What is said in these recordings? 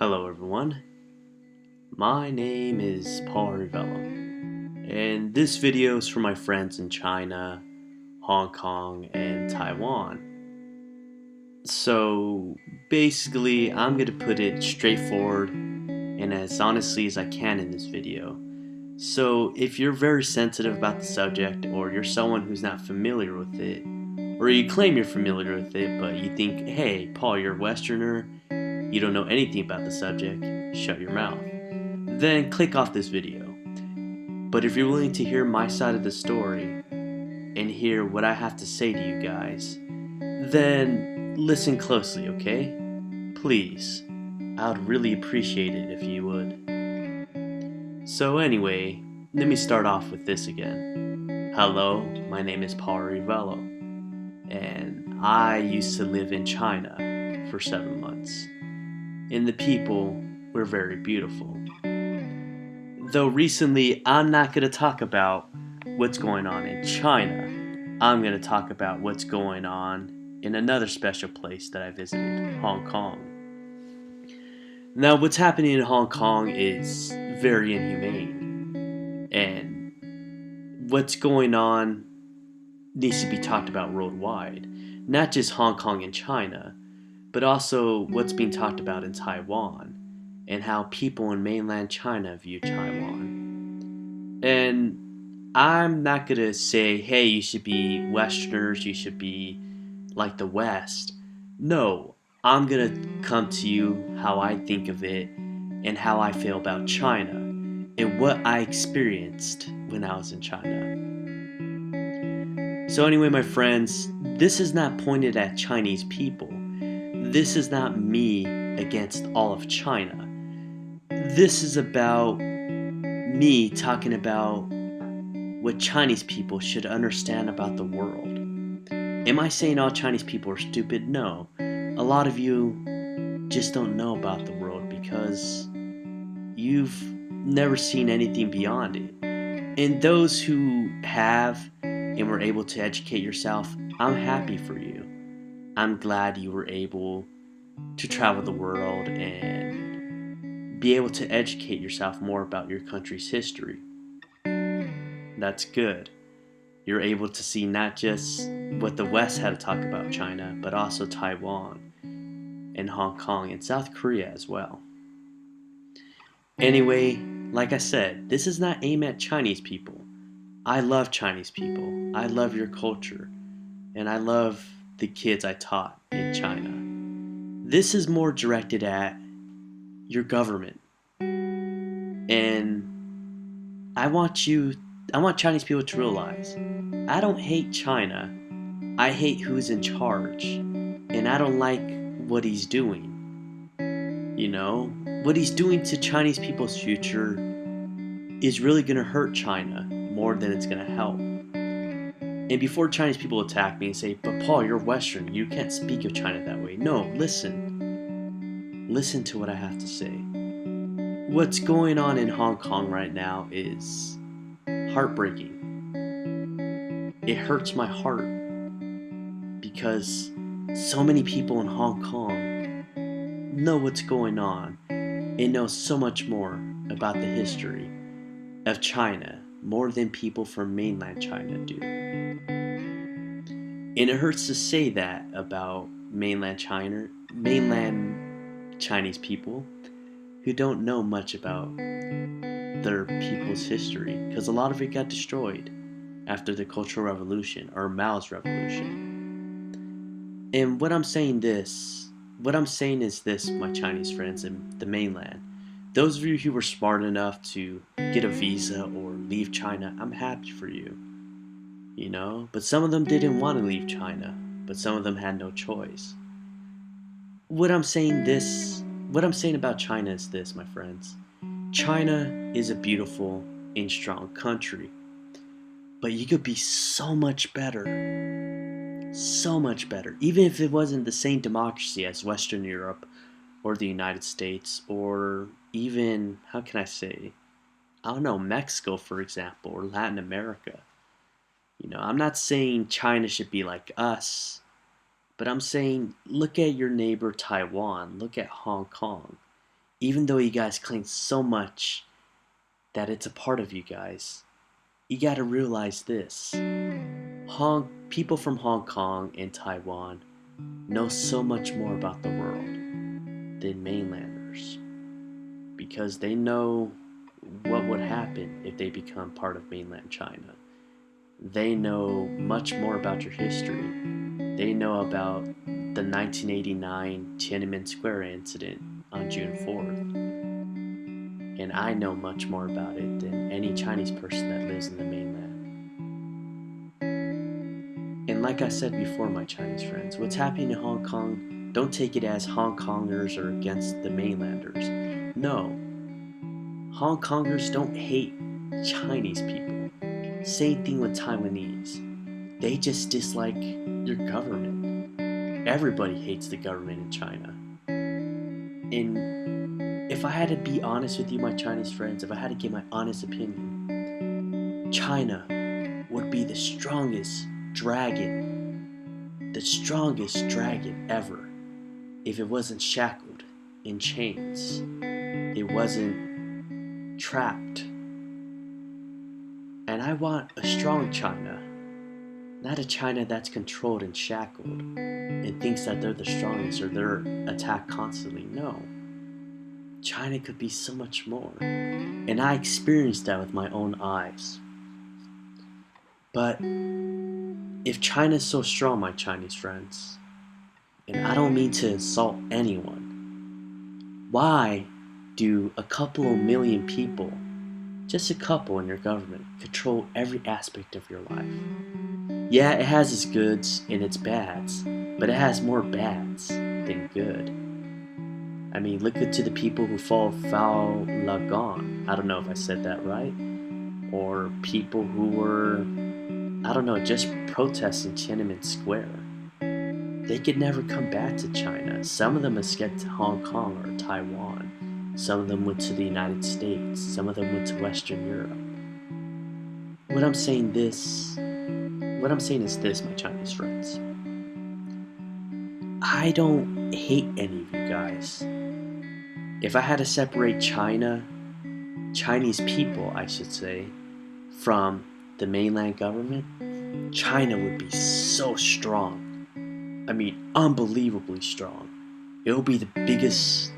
Hello everyone, my name is Paul Rivello, and this video is for my friends in China, Hong Kong, and Taiwan. So basically, I'm going to put it straightforward and as honestly as I can in this video. So if you're very sensitive about the subject, or you're someone who's not familiar with it, or you claim you're familiar with it, but you think, hey, Paul, you're a Westerner, you don't know anything about the subject, shut your mouth, then click off this video. But if you're willing to hear my side of the story and hear what I have to say to you guys, then listen closely, okay? Please. I would really appreciate it if you would. So anyway, let me start off with this again. Hello, my name is Paul Rivello, and I used to live in China for 7 months. And the people were very beautiful. Though recently, I'm not going to talk about what's going on in China. I'm going to talk about what's going on in another special place that I visited, Hong Kong. Now, what's happening in Hong Kong is very inhumane, and what's going on needs to be talked about worldwide. Not just Hong Kong and China, but also what's being talked about in Taiwan, and how people in mainland China view Taiwan. And I'm not going to say, hey, you should be Westerners, you should be like the West. No, I'm going to come to you how I think of it and how I feel about China and what I experienced when I was in China. So, anyway, my friends, this is not pointed at Chinese people. This is not me against all of China. This is about me talking about what Chinese people should understand about the world. Am I saying all Chinese people are stupid? No. A lot of you just don't know about the world because you've never seen anything beyond it. And those who have and were able to educate yourself, I'm happy for you. I'm glad you were able to travel the world and be able to educate yourself more about your country's history. That's good. You're able to see not just what the West had to talk about China, but also Taiwan and Hong Kong and South Korea as well. Anyway, like I said, this is not aimed at Chinese people. I love Chinese people. I love your culture. And I love the kids I taught in China. This is more directed at your government. And I want Chinese people to realize, I don't hate China. I hate who's in charge. And I don't like what he's doing. You know, what he's doing to Chinese people's future is really going to hurt China more than it's going to help. And before Chinese people attack me and say, but Paul, you're Western, you can't speak of China that way. No, listen. Listen to what I have to say. What's going on in Hong Kong right now is heartbreaking. It hurts my heart because so many people in Hong Kong know what's going on and know so much more about the history of China more than people from mainland China do. And it hurts to say that about mainland Chinese people who don't know much about their people's history, because a lot of it got destroyed after the Cultural Revolution or Mao's revolution. And what I'm saying is this, my Chinese friends in the mainland. Those of you who were smart enough to get a visa or leave China, I'm happy for you. You know, but some of them didn't want to leave China, but some of them had no choice. What I'm saying about China is this, my friends. China is a beautiful and strong country, but you could be so much better. So much better. Even if it wasn't the same democracy as Western Europe or the United States, or even, how can I say, I don't know, Mexico, for example, or Latin America. You know, I'm not saying China should be like us, but I'm saying look at your neighbor Taiwan, look at Hong Kong. even though you guys claim so much that it's a part of you guys, you gotta realize this. People from Hong Kong and Taiwan know so much more about the world than mainlanders because they know what would happen if they become part of mainland China. They know much more about your history. They know about the 1989 Tiananmen Square incident on June 4th. And I know much more about it than any Chinese person that lives in the mainland. And like I said before, my Chinese friends, what's happening in Hong Kong, don't take it as Hong Kongers are against the mainlanders. No, Hong Kongers don't hate Chinese people. Same thing with Taiwanese. They just dislike your government. Everybody hates the government in China. And if I had to be honest with you, my Chinese friends, if I had to give my honest opinion, China would be the strongest dragon ever if it wasn't shackled in chains. It wasn't trapped. And I want a strong China, not a China that's controlled and shackled and thinks that they're the strongest or they're attacked constantly. No. China could be so much more. And I experienced that with my own eyes. But if China's so strong, my Chinese friends, and I don't mean to insult anyone, why do a couple of million people, just a couple in your government, control every aspect of your life? Yeah, it has its goods and its bads, but it has more bads than good. I mean, look to the people who follow Falun Gong. I don't know if I said that right. Or people who were, I don't know, just protesting Tiananmen Square. They could never come back to China. Some of them escaped to Hong Kong or Taiwan. Some of them went to the United States. Some of them went to Western Europe. What I'm saying is this, my Chinese friends. I don't hate any of you guys. If I had to separate Chinese people, I should say, from the mainland government, China would be so strong. I mean, unbelievably strong. It will be the biggest,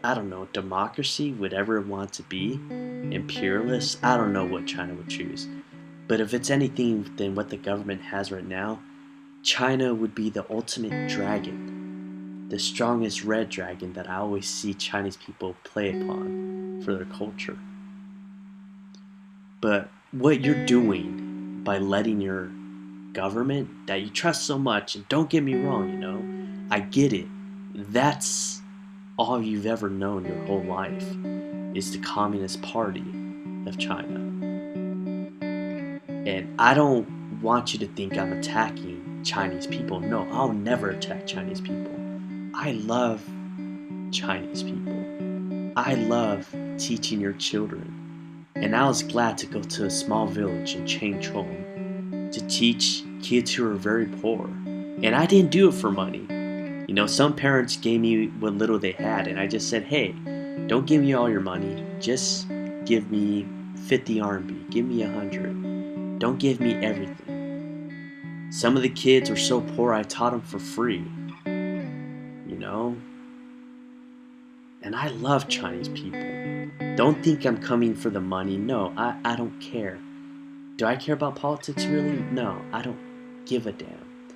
I don't know, democracy would ever want to be. Imperialist, I don't know what China would choose. But if it's anything than what the government has right now, China would be the ultimate dragon. The strongest red dragon that I always see Chinese people play upon for their culture. But what you're doing by letting your government that you trust so much, and don't get me wrong, I get it. That's all you've ever known your whole life is the Communist Party of China. And I don't want you to think I'm attacking Chinese people. No, I'll never attack Chinese people. I love Chinese people. I love teaching your children. And I was glad to go to a small village in Changchong to teach kids who are very poor. And I didn't do it for money. Some parents gave me what little they had, and I just said, hey, don't give me all your money. Just give me 50 RMB. Give me 100. Don't give me everything. Some of the kids were so poor I taught them for free. And I love Chinese people. Don't think I'm coming for the money. No, I don't care. Do I care about politics really? No, I don't give a damn.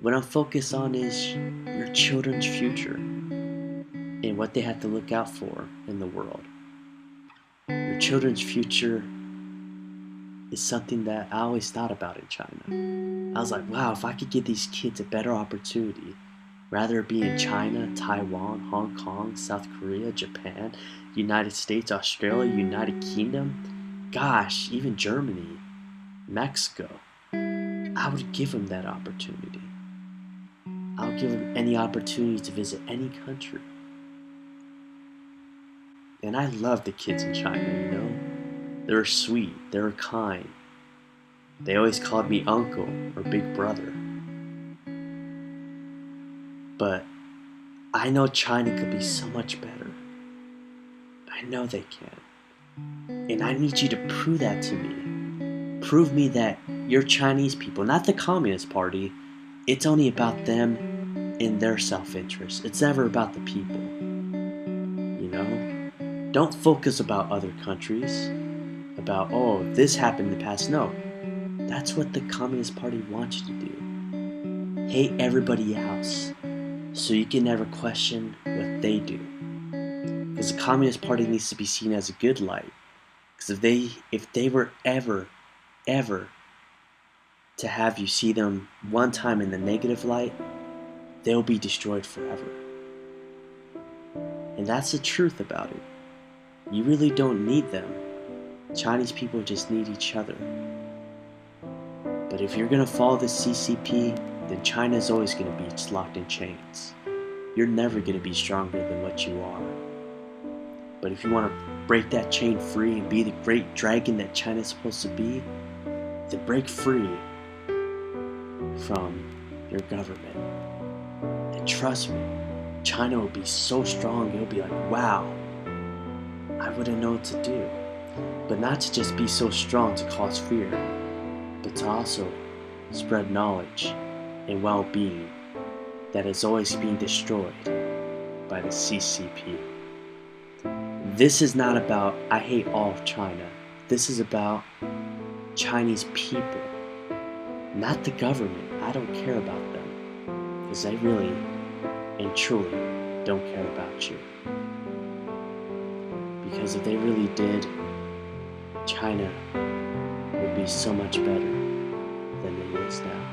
What I'm focused on is your children's future and what they have to look out for in the world. Your children's future is something that I always thought about in China. I was like, wow, if I could give these kids a better opportunity, rather it be in China, Taiwan, Hong Kong, South Korea, Japan, United States, Australia, United Kingdom, gosh, even Germany, Mexico, I would give them that opportunity. I would give them any opportunity to visit any country. And I love the kids in China, They were sweet, they were kind. They always called me uncle or big brother. But I know China could be so much better. I know they can. And I need you to prove that to me. Prove me that your Chinese people, not the Communist Party, it's only about them and their self-interest. It's never about the people. You know? Don't focus about other countries. About, oh, this happened in the past. No. That's what the Communist Party wants you to do. Hate everybody else so you can never question what they do. Because the Communist Party needs to be seen as a good light. Because if they were ever to have you see them one time in the negative light, they'll be destroyed forever. And that's the truth about it. You really don't need them. Chinese people just need each other. But if you're gonna follow the CCP, then China's always gonna be locked in chains. You're never gonna be stronger than what you are. But if you want to break that chain free and be the great dragon that China's supposed to be, then break free from your government. And trust me, China will be so strong, it'll be like, wow, I wouldn't know what to do. But not to just be so strong to cause fear, but to also spread knowledge and well-being that is always being destroyed by the CCP. This is not about, I hate all of China. This is about Chinese people, not the government. I don't care about them, because they really and truly don't care about you. Because if they really did, China would be so much better than it is now.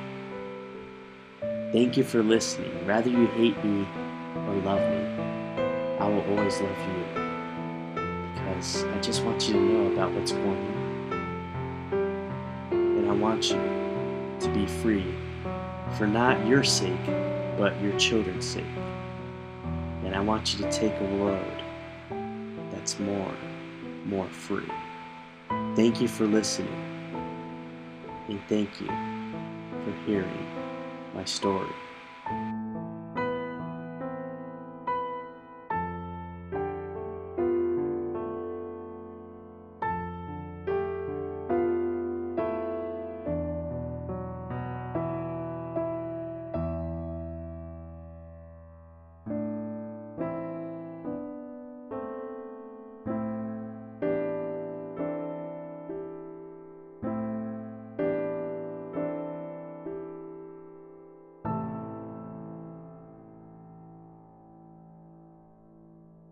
Thank you for listening. Whether you hate me or love me, I will always love you. Because I just want you to know about what's going on. And I want you to be free for not your sake, but your children's sake. And I want you to take a world that's more free. Thank you for listening. And thank you for hearing my story.